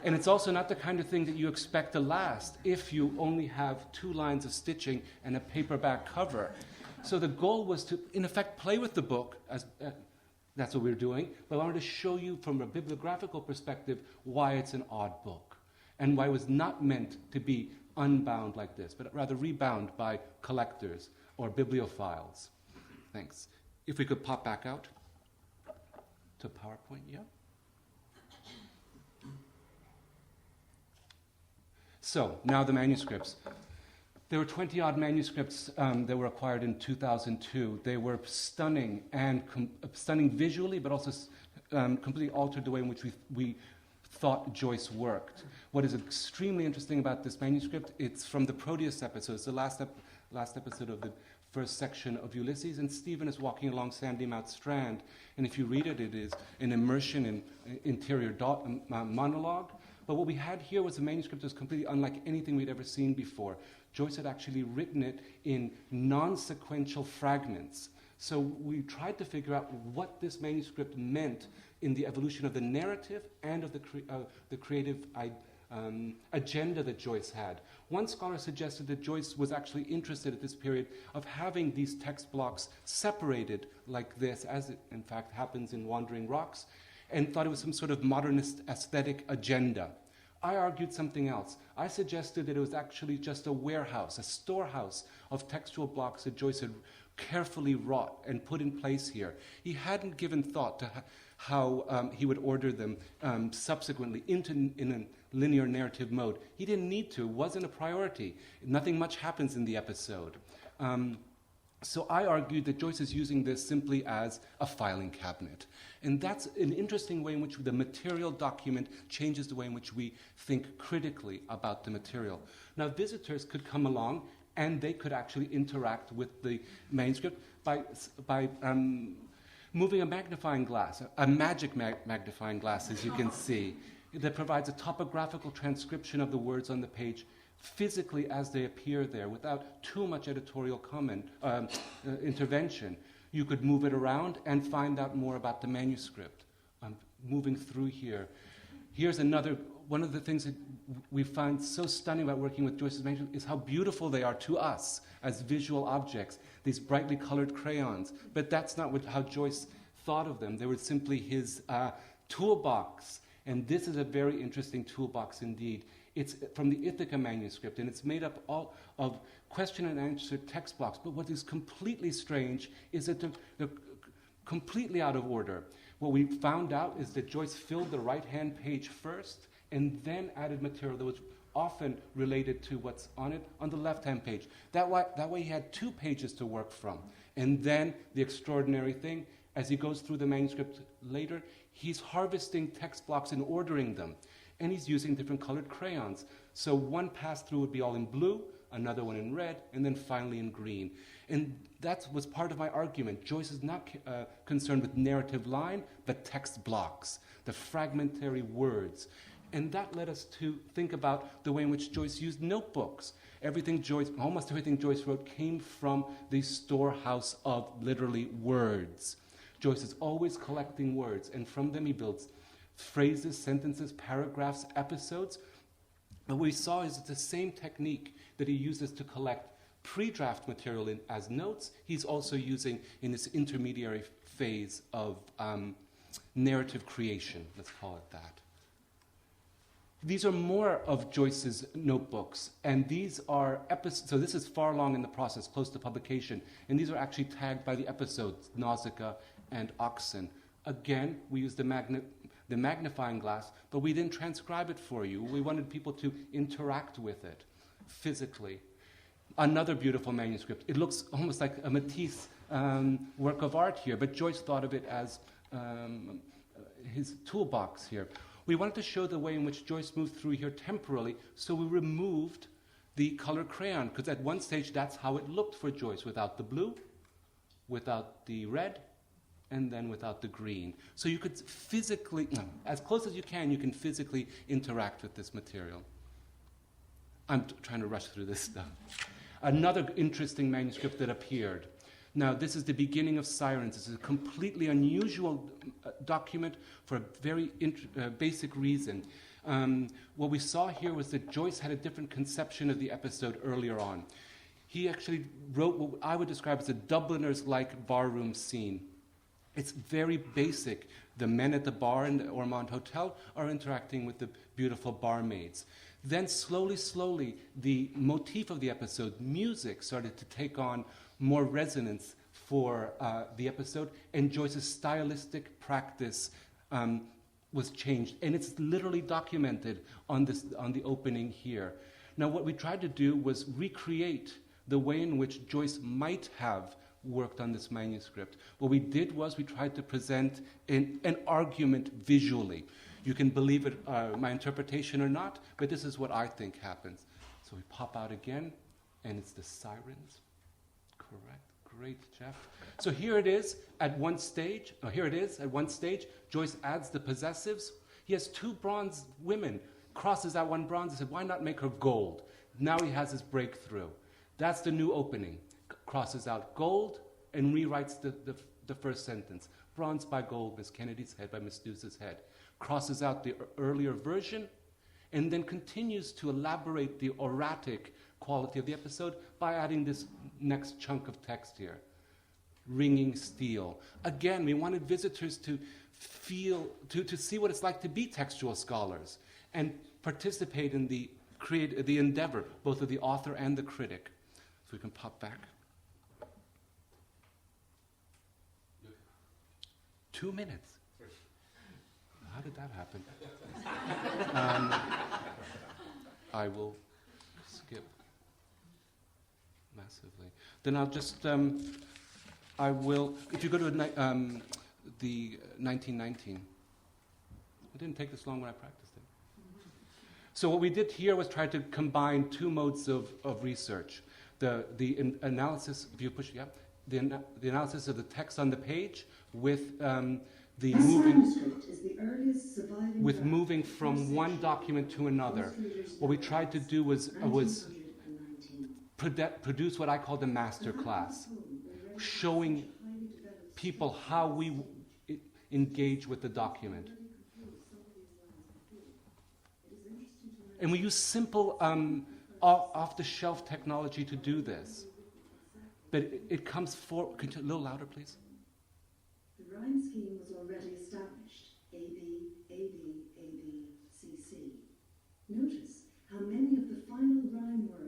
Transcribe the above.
And it's also not the kind of thing that you expect to last if you only have 2 lines of stitching and a paperback cover. So the goal was to, in effect, play with the book, as that's what we were doing, but I wanted to show you from a bibliographical perspective why it's an odd book and why it was not meant to be unbound like this, but rather rebound by collectors or bibliophiles. Thanks. If we could pop back out to PowerPoint, yeah? So, now the manuscripts. There were 20-odd manuscripts that were acquired in 2002. They were stunning, and stunning visually, but also completely altered the way in which we thought Joyce worked. What is extremely interesting about this manuscript, it's from the Proteus episode. It's the last episode of the first section of Ulysses, and Stephen is walking along Sandy Mount Strand. And if you read it, it is an immersion in interior monologue. But what we had here was a manuscript that was completely unlike anything we'd ever seen before. Joyce had actually written it in non-sequential fragments. So we tried to figure out what this manuscript meant in the evolution of the narrative and of the creative agenda that Joyce had. One scholar suggested that Joyce was actually interested at this period of having these text blocks separated like this, as it in fact happens in Wandering Rocks, and thought it was some sort of modernist aesthetic agenda. I argued something else. I suggested that it was actually just a warehouse, a storehouse of textual blocks that Joyce had carefully wrought and put in place here. He hadn't given thought to how he would order them subsequently in a linear narrative mode. He didn't need to. It wasn't a priority. Nothing much happens in the episode. So I argued that Joyce is using this simply as a filing cabinet. And that's an interesting way in which the material document changes the way in which we think critically about the material. Now, visitors could come along and they could actually interact with the manuscript by moving a magnifying glass, a magic magnifying glass, as you can see, that provides a topographical transcription of the words on the page physically as they appear there without too much editorial comment, intervention. You could move it around and find out more about the manuscript. Moving through here. Here's another, one of the things that we find so stunning about working with Joyce's manuscript is how beautiful they are to us as visual objects, these brightly colored crayons. But that's not how Joyce thought of them. They were simply his toolbox. And this is a very interesting toolbox indeed. It's from the Ithaca manuscript, and it's made up all of question and answer text blocks. But what is completely strange is that they're completely out of order. What we found out is that Joyce filled the right-hand page first and then added material that was often related to what's on it on the left-hand page. That way he had 2 pages to work from. And then the extraordinary thing, as he goes through the manuscript later, he's harvesting text blocks and ordering them. And he's using different colored crayons. So one pass-through would be all in blue, another one in red, and then finally in green. And that was part of my argument. Joyce is not concerned with narrative line, but text blocks, the fragmentary words. And that led us to think about the way in which Joyce used notebooks. Almost everything Joyce wrote came from the storehouse of literally words. Joyce is always collecting words, and from them he builds phrases, sentences, paragraphs, episodes. But what we saw is it's the same technique that he uses to collect pre-draft material as notes. He's also using in this intermediary phase of narrative creation, let's call it that. These are more of Joyce's notebooks, and these are episodes. So this is far along in the process, close to publication, and these are actually tagged by the episodes, Nausicaa and Oxen. Again, we use the magnifying glass, but we didn't transcribe it for you. We wanted people to interact with it physically. Another beautiful manuscript. It looks almost like a Matisse work of art here, but Joyce thought of it as his toolbox here. We wanted to show the way in which Joyce moved through here temporally, so we removed the color crayon, because at one stage that's how it looked for Joyce, without the blue, without the red, and then without the green. So you could physically, as close as you can physically interact with this material. I'm trying to rush through this stuff. Another interesting manuscript that appeared. Now, this is the beginning of Sirens. This is a completely unusual document for a very basic reason. What we saw here was that Joyce had a different conception of the episode earlier on. He actually wrote what I would describe as a Dubliners-like barroom scene. It's very basic. The men at the bar in the Ormond Hotel are interacting with the beautiful barmaids. Then slowly, the motif of the episode, music, started to take on more resonance for the episode, and Joyce's stylistic practice was changed, and it's literally documented on the opening here. Now, what we tried to do was recreate the way in which Joyce might have worked on this manuscript. What we did was we tried to present an argument visually. You can believe it, my interpretation or not, but this is what I think happens. So we pop out again, and it's the sirens. Correct. Great, Jeff. So here it is at one stage. Joyce adds the possessives. He has two bronze women, crosses out one bronze. He said, why not make her gold? Now he has his breakthrough. That's the new opening. Crosses out gold and rewrites the first sentence. Bronze by gold, Miss Kennedy's head by Miss Deuce's head. Crosses out the earlier version and then continues to elaborate the erratic quality of the episode by adding this next chunk of text here. Ringing steel. Again, we wanted visitors to feel, to see what it's like to be textual scholars and participate in the endeavor, both of the author and the critic. So we can pop back. 2 minutes. How did that happen? I will skip massively. Then I'll just, if you go to the 1919, it didn't take this long when I practiced it. So what we did here was try to combine two modes of research. The analysis, if you push, yeah, the analysis of the text on the page with moving from one document to another. What we tried to do was produce what I called a master class, showing people how we engage with the document. And we use simple off-the-shelf technology to do this. But it comes for... Could you a little louder, please? The rhyme scheme was already established. AB, AB, AB, CC. Notice how many of the final rhyme words